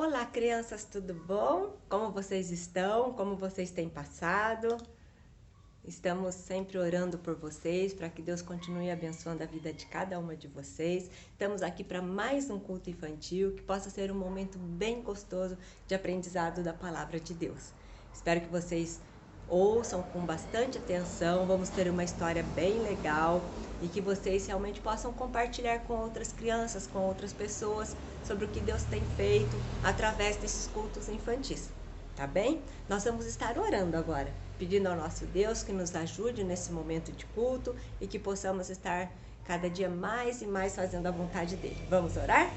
Olá, crianças, tudo bom? Como vocês estão? Como vocês têm passado? Estamos sempre orando por vocês, para que Deus continue abençoando a vida de cada uma de vocês. Estamos aqui para mais um culto infantil, que possa ser um momento bem gostoso de aprendizado da palavra de Deus. Espero que vocês ouçam com bastante atenção, vamos ter uma história bem legal e que vocês realmente possam compartilhar com outras crianças, com outras pessoas, sobre o que Deus tem feito através desses cultos infantis, tá bem? Nós vamos estar orando agora, pedindo ao nosso Deus que nos ajude nesse momento de culto e que possamos estar cada dia mais e mais fazendo a vontade dele. Vamos orar?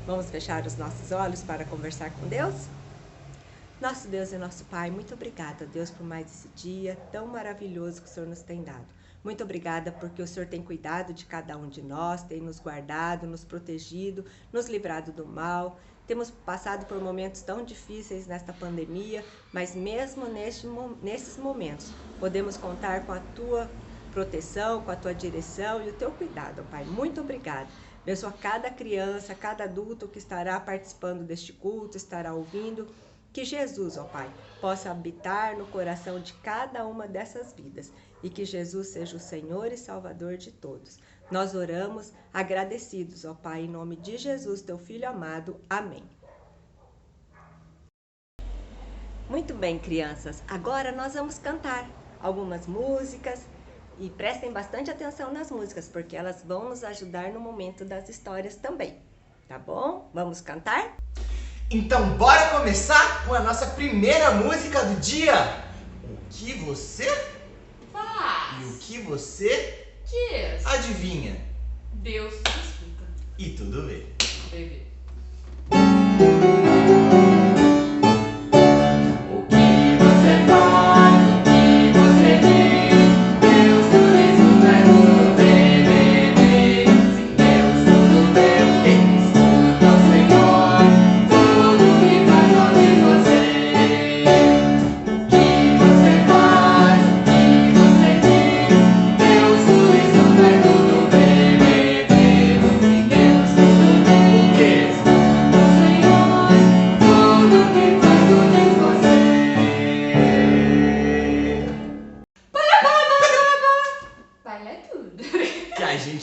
Vamos fechar os nossos olhos para conversar com Deus? Nosso Deus e nosso Pai, muito obrigada, Deus, por mais esse dia tão maravilhoso que o Senhor nos tem dado. Muito obrigada porque o Senhor tem cuidado de cada um de nós, tem nos guardado, nos protegido, nos livrado do mal. Temos passado por momentos tão difíceis nesta pandemia, mas mesmo nesses momentos podemos contar com a Tua proteção, com a Tua direção e o Teu cuidado, Pai. Muito obrigada. Abençoa cada criança, cada adulto que estará participando deste culto, estará ouvindo. Que Jesus, ó Pai, possa habitar no coração de cada uma dessas vidas e que Jesus seja o Senhor e Salvador de todos. Nós oramos agradecidos, ó Pai, em nome de Jesus, Teu Filho amado. Amém. Muito bem, crianças. Agora nós vamos cantar algumas músicas e prestem bastante atenção nas músicas, porque elas vão nos ajudar no momento das histórias também. Tá bom? Vamos cantar? Então bora começar com a nossa primeira música do dia. O que você faz? E o que você diz? Adivinha? Deus te escuta. E tudo bem. Bebê.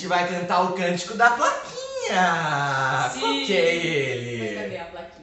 Vai cantar o cântico da plaquinha. Sim. Qual que é ele? Mas cadê a plaquinha?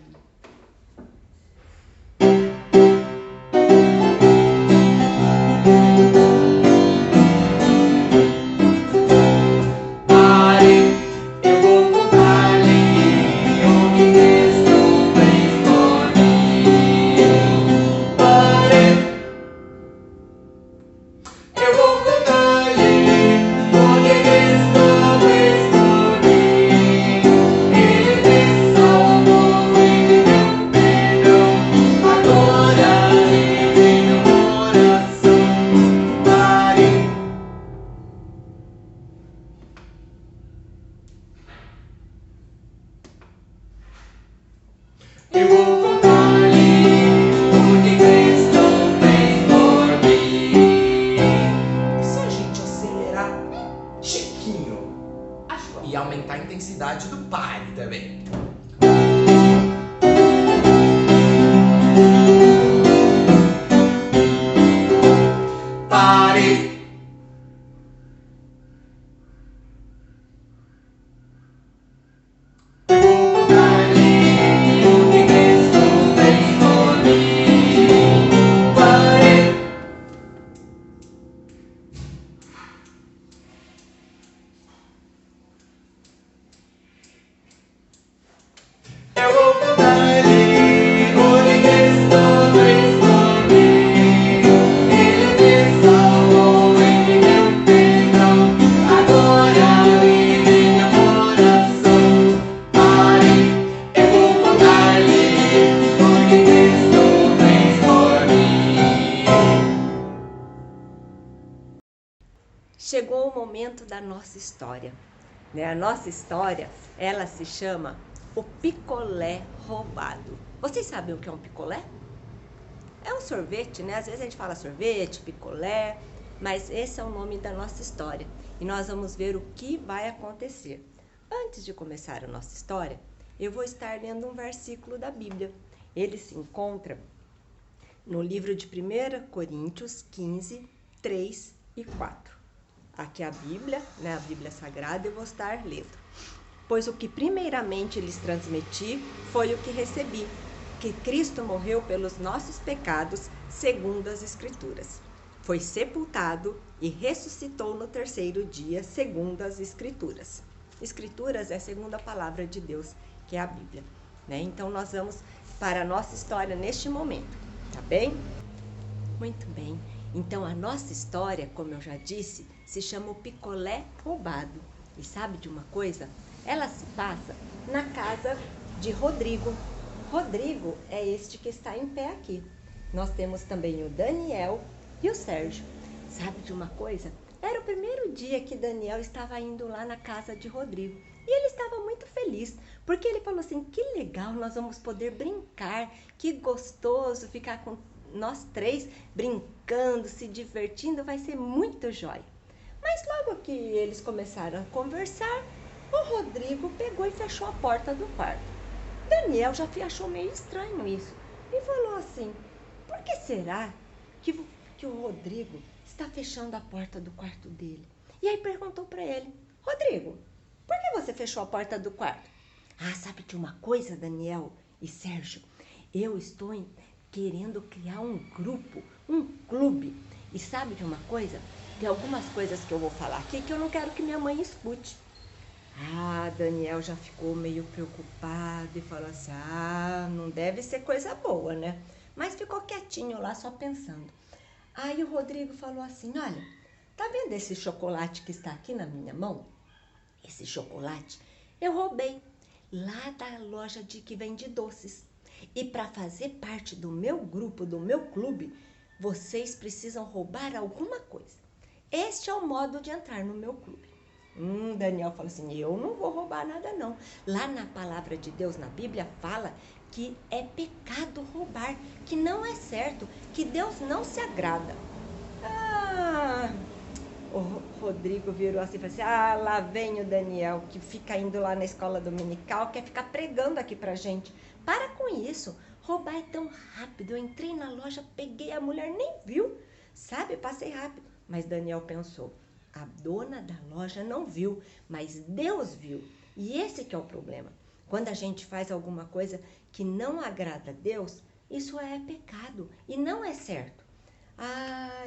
E aumentar a intensidade do pare também. Pare. Chegou o momento da nossa história, né? A nossa história, ela se chama O Picolé Roubado. Vocês sabem o que é um picolé? É um sorvete, né? Às vezes a gente fala sorvete, picolé, mas esse é o nome da nossa história. E nós vamos ver o que vai acontecer. Antes de começar a nossa história, eu vou estar lendo um versículo da Bíblia. Ele se encontra no livro de 1 Coríntios 15, 3 e 4. Aqui a Bíblia, né, a Bíblia Sagrada, eu vou estar lendo. Pois o que primeiramente lhes transmiti foi o que recebi, que Cristo morreu pelos nossos pecados, segundo as Escrituras. Foi sepultado e ressuscitou no terceiro dia, segundo as Escrituras. Escrituras é a segunda palavra de Deus, que é a Bíblia, né? Então nós vamos para a nossa história neste momento, tá bem? Muito bem. Então a nossa história, como eu já disse, se chama o picolé roubado. E sabe de uma coisa? Ela se passa na casa de Rodrigo. Rodrigo é este que está em pé aqui. Nós temos também o Daniel e o Sérgio. Sabe de uma coisa? Era o primeiro dia que Daniel estava indo lá na casa de Rodrigo. E ele estava muito feliz, porque ele falou assim, que legal, nós vamos poder brincar, que gostoso ficar com nós três brincando, se divertindo, vai ser muito jóia. Mas logo que eles começaram a conversar, o Rodrigo pegou e fechou a porta do quarto. Daniel já achou meio estranho isso e falou assim, por que será que o Rodrigo está fechando a porta do quarto dele? E aí perguntou para ele, Rodrigo, por que você fechou a porta do quarto? Ah, sabe de uma coisa, Daniel e Sérgio? Eu estou querendo criar um grupo, um clube. E sabe de uma coisa? Tem algumas coisas que eu vou falar aqui que eu não quero que minha mãe escute. Ah, Daniel já ficou meio preocupado e falou assim, não deve ser coisa boa, né? Mas ficou quietinho lá só pensando. Aí o Rodrigo falou assim, olha, tá vendo esse chocolate que está aqui na minha mão? Esse chocolate eu roubei lá da loja que vende doces. E para fazer parte do meu grupo, do meu clube, vocês precisam roubar alguma coisa. Este é o modo de entrar no meu clube. Daniel falou assim, eu não vou roubar nada não. Lá na palavra de Deus, na Bíblia, fala que é pecado roubar, que não é certo, que Deus não se agrada. O Rodrigo virou assim e falou assim, lá vem o Daniel, que fica indo lá na escola dominical, quer ficar pregando aqui pra gente. Para com isso, roubar é tão rápido, eu entrei na loja, peguei a mulher, nem viu, sabe, passei rápido. Mas Daniel pensou, a dona da loja não viu, mas Deus viu. E esse que é o problema. Quando a gente faz alguma coisa que não agrada a Deus, isso é pecado e não é certo.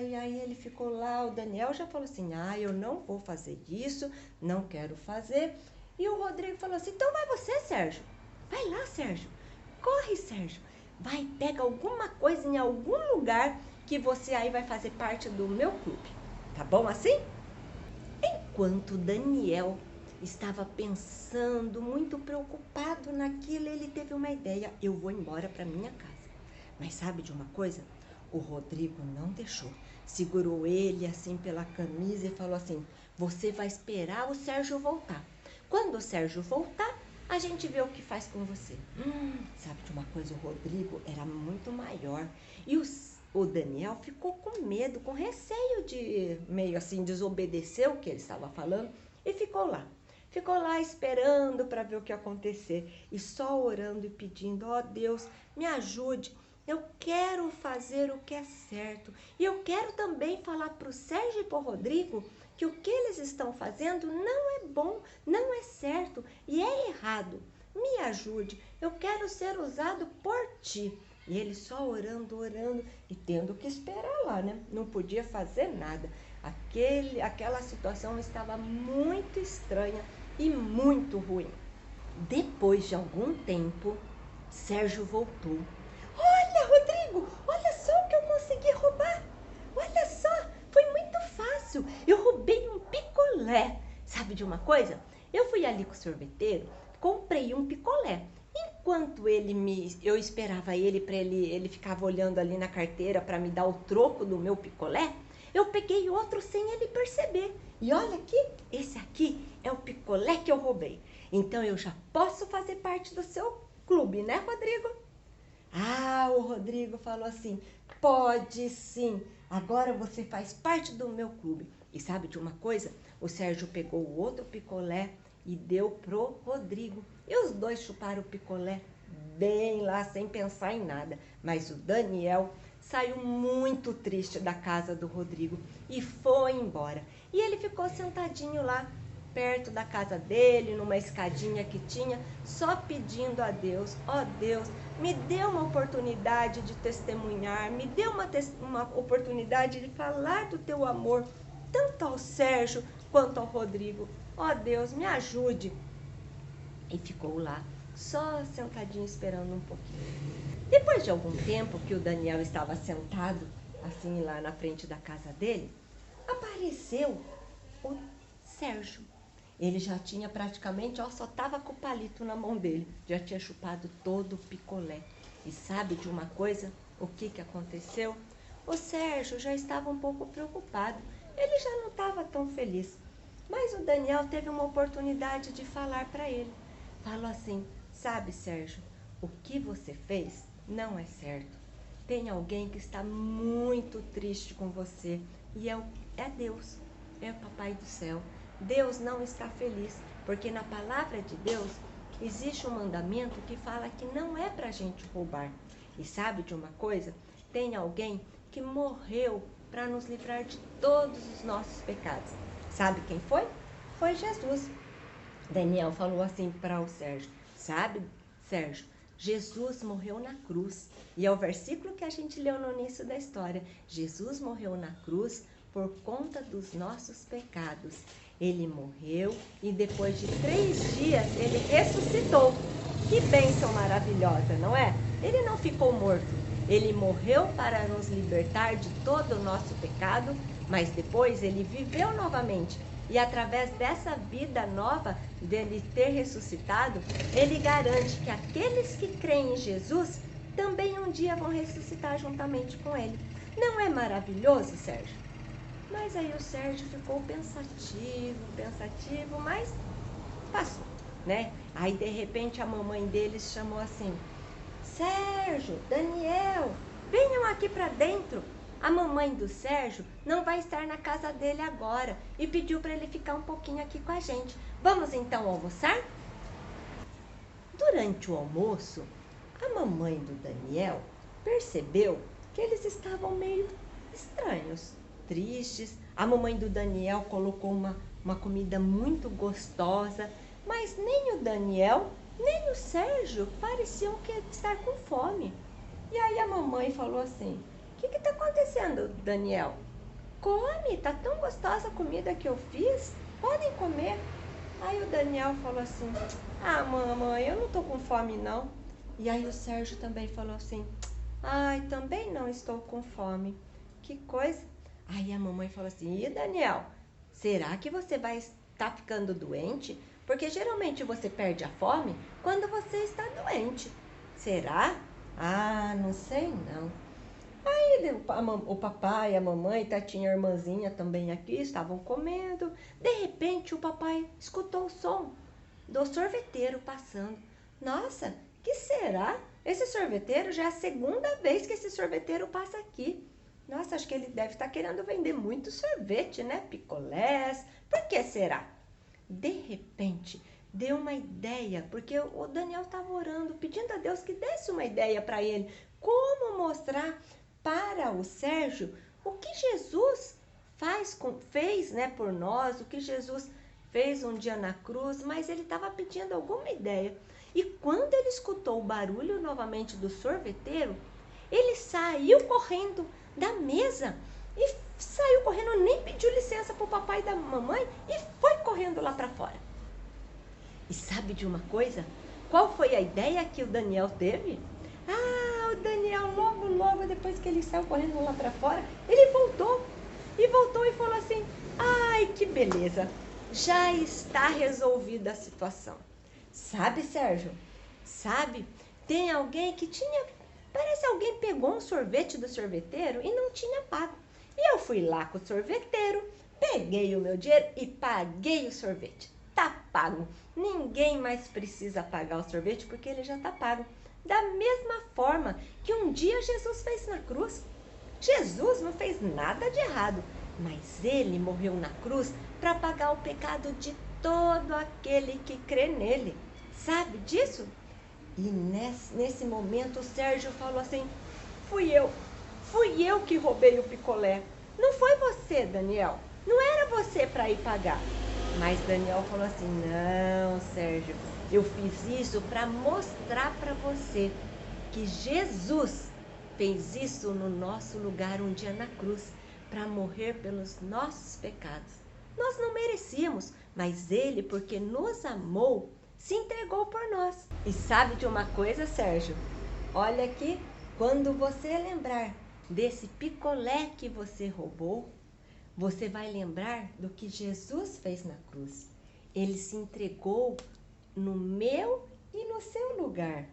E aí ele ficou lá, o Daniel já falou assim, eu não vou fazer isso, não quero fazer. E o Rodrigo falou assim, então vai você, Sérgio. Vai lá, Sérgio. Corre, Sérgio. Vai, pega alguma coisa em algum lugar que você aí vai fazer parte do meu clube. Tá bom assim? Enquanto Daniel estava pensando, muito preocupado naquilo, ele teve uma ideia, eu vou embora para minha casa. Mas sabe de uma coisa? O Rodrigo não deixou, segurou ele assim pela camisa e falou assim, você vai esperar o Sérgio voltar. Quando o Sérgio voltar, a gente vê o que faz com você. Sabe de uma coisa? O Rodrigo era muito maior e o Daniel ficou com medo, com receio de meio assim desobedecer o que ele estava falando e ficou lá. Ficou lá esperando para ver o que ia acontecer e só orando e pedindo, Deus, me ajude. Eu quero fazer o que é certo. E eu quero também falar para o Sérgio e para o Rodrigo que o que eles estão fazendo não é bom, não é certo e é errado. Me ajude, eu quero ser usado por ti. E ele só orando, orando e tendo que esperar lá, né? Não podia fazer nada. Aquela situação estava muito estranha e muito ruim. Depois de algum tempo, Sérgio voltou. Olha, Rodrigo, olha só o que eu consegui roubar. Olha só, foi muito fácil. Eu roubei um picolé. Sabe de uma coisa? Eu fui ali com o sorveteiro, comprei um picolé. Enquanto eu esperava ele ficava olhando ali na carteira para me dar o troco do meu picolé, eu peguei outro sem ele perceber. E olha aqui, esse aqui é o picolé que eu roubei. Então eu já posso fazer parte do seu clube, né, Rodrigo? O Rodrigo falou assim, pode sim, agora você faz parte do meu clube. E sabe de uma coisa? O Sérgio pegou o outro picolé e deu pro Rodrigo. E os dois chuparam o picolé bem lá, sem pensar em nada. Mas o Daniel saiu muito triste da casa do Rodrigo e foi embora. E ele ficou sentadinho lá, perto da casa dele, numa escadinha que tinha, só pedindo a Deus: ó Deus, me dê uma oportunidade de testemunhar, me dê uma oportunidade de falar do teu amor, tanto ao Sérgio quanto ao Rodrigo. Ó Deus, me ajude. E ficou lá, só sentadinho esperando um pouquinho. Depois de algum tempo que o Daniel estava sentado, assim lá na frente da casa dele, apareceu o Sérgio. Ele já tinha praticamente, só estava com o palito na mão dele, já tinha chupado todo o picolé. E sabe de uma coisa? O que aconteceu? O Sérgio já estava um pouco preocupado, ele já não estava tão feliz. Mas o Daniel teve uma oportunidade de falar para ele. Falou assim: sabe, Sérgio, o que você fez não é certo. Tem alguém que está muito triste com você e é Deus, é o Papai do Céu. Deus não está feliz, porque na palavra de Deus existe um mandamento que fala que não é para a gente roubar. E sabe de uma coisa? Tem alguém que morreu para nos livrar de todos os nossos pecados. Sabe quem foi? Foi Jesus. Daniel falou assim para o Sérgio: sabe, Sérgio, Jesus morreu na cruz. E é o versículo que a gente leu no início da história. Jesus morreu na cruz por conta dos nossos pecados. Ele morreu e depois de 3 dias ele ressuscitou. Que bênção maravilhosa, não é? Ele não ficou morto. Ele morreu para nos libertar de todo o nosso pecado, mas depois ele viveu novamente. E através dessa vida nova, dele ter ressuscitado, ele garante que aqueles que creem em Jesus também um dia vão ressuscitar juntamente com ele. Não é maravilhoso, Sérgio? Mas aí o Sérgio ficou pensativo, mas passou, né? Aí de repente a mamãe deles chamou assim: Sérgio, Daniel, venham aqui para dentro. A mamãe do Sérgio não vai estar na casa dele agora e pediu para ele ficar um pouquinho aqui com a gente. Vamos então almoçar? Durante o almoço, a mamãe do Daniel percebeu que eles estavam meio estranhos, tristes. A mamãe do Daniel colocou uma comida muito gostosa, mas nem o Daniel, nem o Sérgio pareciam estar com fome. E aí a mamãe falou assim: o que está acontecendo, Daniel? Come, tá tão gostosa a comida que eu fiz, podem comer. Aí o Daniel falou assim: ah, mamãe, eu não tô com fome não. E aí o Sérgio também falou assim: ai, também não estou com fome. Que coisa. Aí a mamãe falou assim: e Daniel, será que você vai estar ficando doente? Porque geralmente você perde a fome quando você está doente. Será? Ah, não sei não. Aí o papai, a mamãe, Tatinha, a irmãzinha também aqui estavam comendo. De repente o papai escutou o som do sorveteiro passando. Nossa, que será? Esse sorveteiro já é a 2ª vez que esse sorveteiro passa aqui. Nossa, acho que ele deve estar querendo vender muito sorvete, né? Picolés. Por que será? De repente, deu uma ideia, porque o Daniel estava orando, pedindo a Deus que desse uma ideia para ele. Como mostrar para o Sérgio o que Jesus fez, né, por nós, o que Jesus fez um dia na cruz, mas ele estava pedindo alguma ideia. E quando ele escutou o barulho novamente do sorveteiro, ele saiu correndo da mesa e saiu correndo, nem pediu licença para o papai e da mamãe e foi correndo lá para fora. E sabe de uma coisa? Qual foi a ideia que o Daniel teve? Ah, o Daniel logo depois que ele saiu correndo lá para fora, ele voltou e falou assim: ai, que beleza, já está resolvida a situação. Sabe, Sérgio? Sabe? Tem alguém que parece alguém pegou um sorvete do sorveteiro e não tinha pago. E eu fui lá com o sorveteiro, peguei o meu dinheiro e paguei o sorvete. Tá pago. Ninguém mais precisa pagar o sorvete porque ele já tá pago. Da mesma forma que um dia Jesus fez na cruz. Jesus não fez nada de errado, mas ele morreu na cruz para pagar o pecado de todo aquele que crê nele. Sabe disso? E nesse momento o Sérgio falou assim: fui eu que roubei o picolé. Não foi você, Daniel. Não era você para ir pagar. Mas Daniel falou assim: não, Sérgio, eu fiz isso para mostrar para você que Jesus fez isso no nosso lugar um dia na cruz, para morrer pelos nossos pecados. Nós não merecíamos, mas ele, porque nos amou, se entregou por nós. E sabe de uma coisa, Sérgio? Olha aqui, quando você lembrar desse picolé que você roubou, você vai lembrar do que Jesus fez na cruz. Ele se entregou no meu e no seu lugar.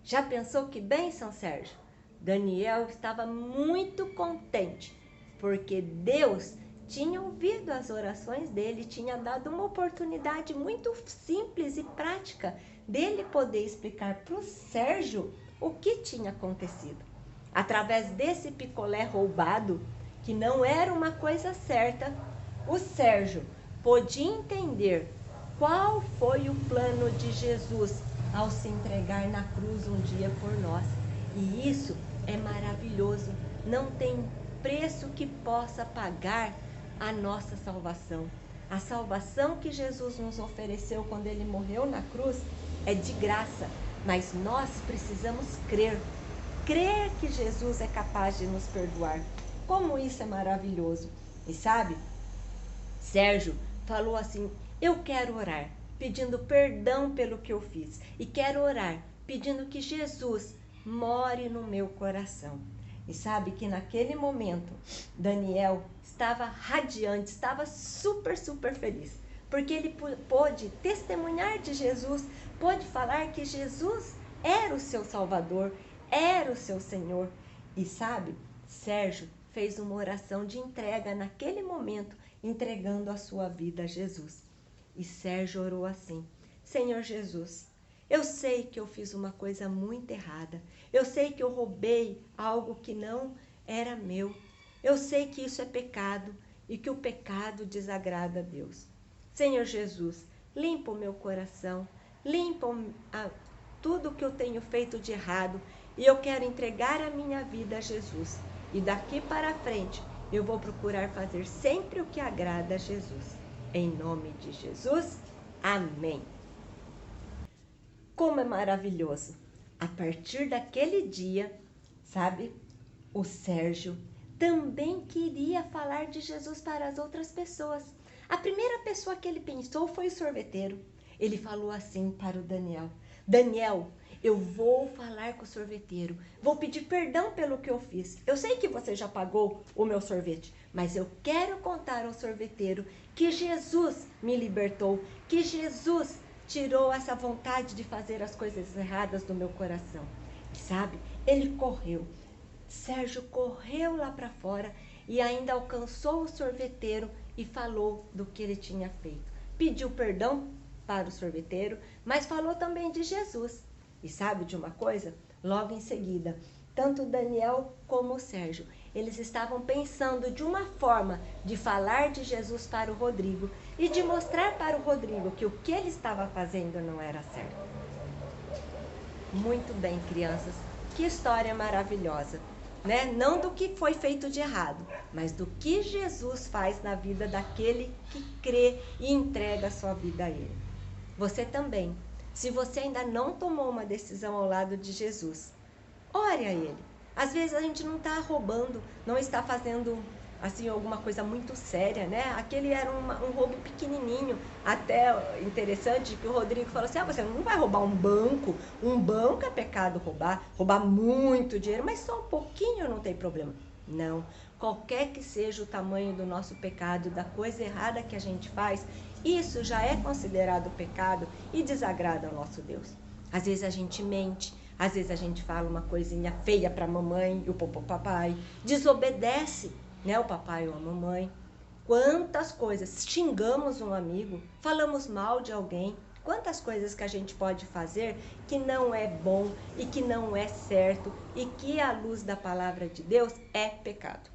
Já pensou que bênção, Sérgio? Daniel estava muito contente, porque Deus tinha ouvido as orações dele, tinha dado uma oportunidade muito simples e prática dele poder explicar para o Sérgio o que tinha acontecido. Através desse picolé roubado, que não era uma coisa certa, o Sérgio pôde entender qual foi o plano de Jesus ao se entregar na cruz um dia por nós. E isso é maravilhoso, não tem preço que possa pagar a nossa salvação. A salvação que Jesus nos ofereceu quando ele morreu na cruz é de graça, mas nós precisamos crer que Jesus é capaz de nos perdoar. Como isso é maravilhoso. E sabe, Sérgio falou assim: eu quero orar pedindo perdão pelo que eu fiz, e quero orar pedindo que Jesus more no meu coração. E sabe que naquele momento Daniel estava radiante, estava super feliz, porque ele pôde testemunhar de Jesus, pôde falar que Jesus era o seu Salvador, era o seu Senhor. E sabe, Sérgio fez uma oração de entrega naquele momento, entregando a sua vida a Jesus. E Sérgio orou assim: Senhor Jesus, eu sei que eu fiz uma coisa muito errada. Eu sei que eu roubei algo que não era meu. Eu sei que isso é pecado e que o pecado desagrada a Deus. Senhor Jesus, limpa o meu coração, limpa tudo que eu tenho feito de errado, e eu quero entregar a minha vida a Jesus. E daqui para frente eu vou procurar fazer sempre o que agrada a Jesus. Em nome de Jesus, amém. Como é maravilhoso! A partir daquele dia, sabe, o Sérgio também queria falar de Jesus para as outras pessoas. A primeira pessoa que ele pensou foi o sorveteiro. Ele falou assim para o Daniel: Daniel, eu vou falar com o sorveteiro, vou pedir perdão pelo que eu fiz. Eu sei que você já pagou o meu sorvete, mas eu quero contar ao sorveteiro que Jesus me libertou, que Jesus tirou essa vontade de fazer as coisas erradas do meu coração. E sabe, ele correu. Sérgio correu lá para fora e ainda alcançou o sorveteiro e falou do que ele tinha feito. Pediu perdão para o sorveteiro, mas falou também de Jesus. E sabe de uma coisa? Logo em seguida, tanto o Daniel como o Sérgio, eles estavam pensando de uma forma de falar de Jesus para o Rodrigo e de mostrar para o Rodrigo que o que ele estava fazendo não era certo. Muito bem, crianças, que história maravilhosa, né? Não do que foi feito de errado, mas do que Jesus faz na vida daquele que crê e entrega a sua vida a ele. Você também, se você ainda não tomou uma decisão ao lado de Jesus, ore a ele. Às vezes a gente não está roubando, não está fazendo assim alguma coisa muito séria, né? Aquele era um roubo pequenininho, até interessante que o Rodrigo falou assim: você não vai roubar um banco é pecado roubar muito dinheiro, mas só um pouquinho não tem problema. Não, qualquer que seja o tamanho do nosso pecado, da coisa errada que a gente faz, isso já é considerado pecado e desagrada ao nosso Deus. Às vezes a gente mente, às vezes a gente fala uma coisinha feia para a mamãe e o papai, desobedece, né, o papai ou a mamãe. Quantas coisas, xingamos um amigo, falamos mal de alguém, quantas coisas que a gente pode fazer que não é bom e que não é certo e que à luz da palavra de Deus é pecado.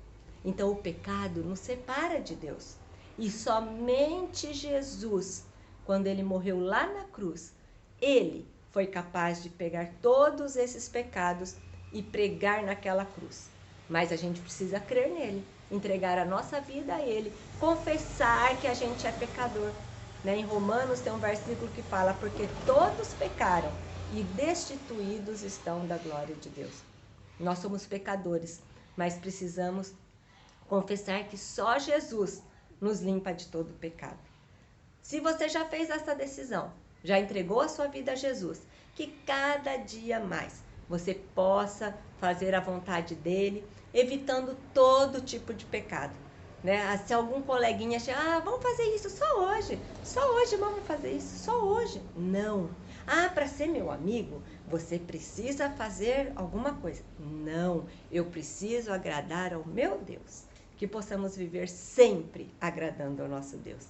Então o pecado nos separa de Deus. E somente Jesus, quando ele morreu lá na cruz, ele foi capaz de pegar todos esses pecados e pregar naquela cruz. Mas a gente precisa crer nele, entregar a nossa vida a ele, confessar que a gente é pecador. Em Romanos tem um versículo que fala: porque todos pecaram e destituídos estão da glória de Deus. Nós somos pecadores, mas precisamos confessar que só Jesus nos limpa de todo pecado. Se você já fez essa decisão, já entregou a sua vida a Jesus, que cada dia mais você possa fazer a vontade dele, evitando todo tipo de pecado. Se algum coleguinha chega, vamos fazer isso só hoje vamos fazer isso, só hoje. Não. Para ser meu amigo, você precisa fazer alguma coisa. Não, eu preciso agradar ao meu Deus. Que possamos viver sempre agradando ao nosso Deus.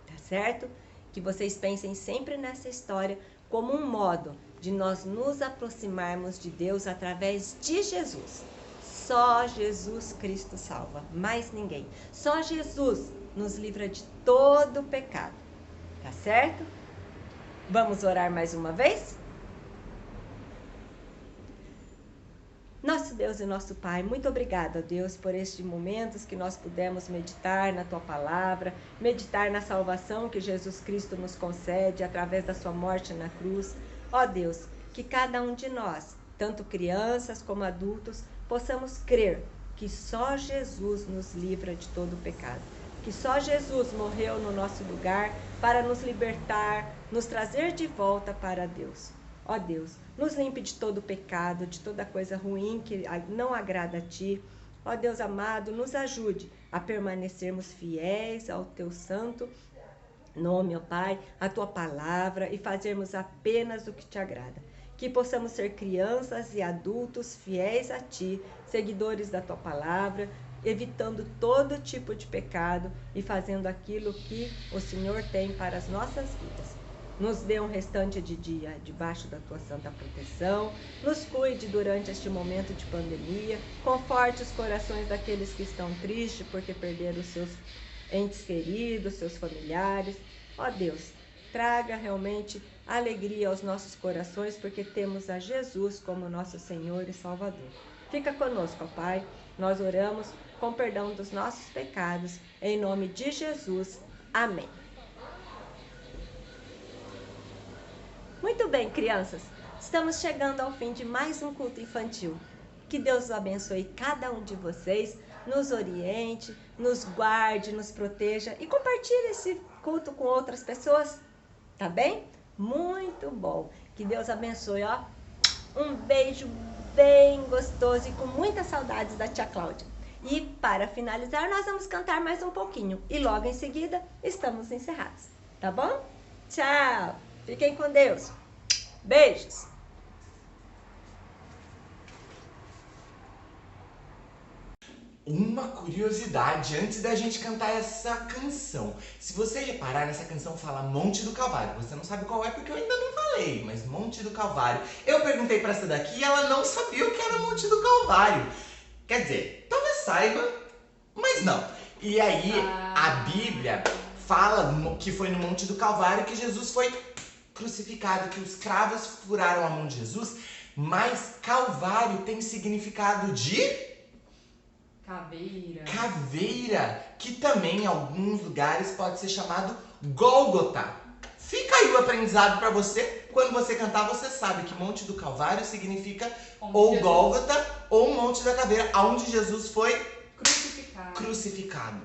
Tá certo? Que vocês pensem sempre nessa história como um modo de nós nos aproximarmos de Deus através de Jesus. Só Jesus Cristo salva, mais ninguém. Só Jesus nos livra de todo pecado. Tá certo? Vamos orar mais uma vez? Nosso Deus e nosso Pai, muito obrigada, Deus, por estes momentos que nós pudemos meditar na Tua Palavra, meditar na salvação que Jesus Cristo nos concede através da Sua morte na cruz. Ó Deus, que cada um de nós, tanto crianças como adultos, possamos crer que só Jesus nos livra de todo pecado. Que só Jesus morreu no nosso lugar para nos libertar, nos trazer de volta para Deus. Ó Deus, nos limpe de todo pecado, de toda coisa ruim que não agrada a Ti. Ó Deus amado, nos ajude a permanecermos fiéis ao Teu santo nome, ó Pai, a Tua palavra e fazermos apenas o que Te agrada. Que possamos ser crianças e adultos fiéis a Ti, seguidores da Tua palavra, evitando todo tipo de pecado e fazendo aquilo que o Senhor tem para as nossas vidas. Nos dê um restante de dia debaixo da Tua santa proteção. Nos cuide durante este momento de pandemia. Conforte os corações daqueles que estão tristes porque perderam os seus entes queridos, seus familiares. Ó Deus, traga realmente alegria aos nossos corações porque temos a Jesus como nosso Senhor e Salvador. Fica conosco, ó Pai. Nós oramos com perdão dos nossos pecados. Em nome de Jesus. Amém. Muito bem, crianças, estamos chegando ao fim de mais um culto infantil. Que Deus abençoe cada um de vocês, nos oriente, nos guarde, nos proteja e compartilhe esse culto com outras pessoas, tá bem? Muito bom. Que Deus abençoe, ó. Um beijo bem gostoso e com muitas saudades da tia Cláudia. E para finalizar, nós vamos cantar mais um pouquinho e logo em seguida estamos encerrados, tá bom? Tchau! Fiquem com Deus. Beijos. Uma curiosidade antes da gente cantar essa canção. Se você reparar, nessa canção fala Monte do Calvário. Você não sabe qual é porque eu ainda não falei, mas Monte do Calvário. Eu perguntei pra essa daqui e ela não sabia o que era Monte do Calvário. Quer dizer, talvez saiba, mas não. E aí, a Bíblia fala que foi no Monte do Calvário que Jesus foi crucificado, que os cravos furaram a mão de Jesus, mas Calvário tem significado de caveira, que também em alguns lugares pode ser chamado Gólgota. Fica aí o aprendizado para você. Quando você cantar, você sabe que Monte do Calvário significa ou Gólgota ou Monte da Caveira, onde Jesus foi crucificado.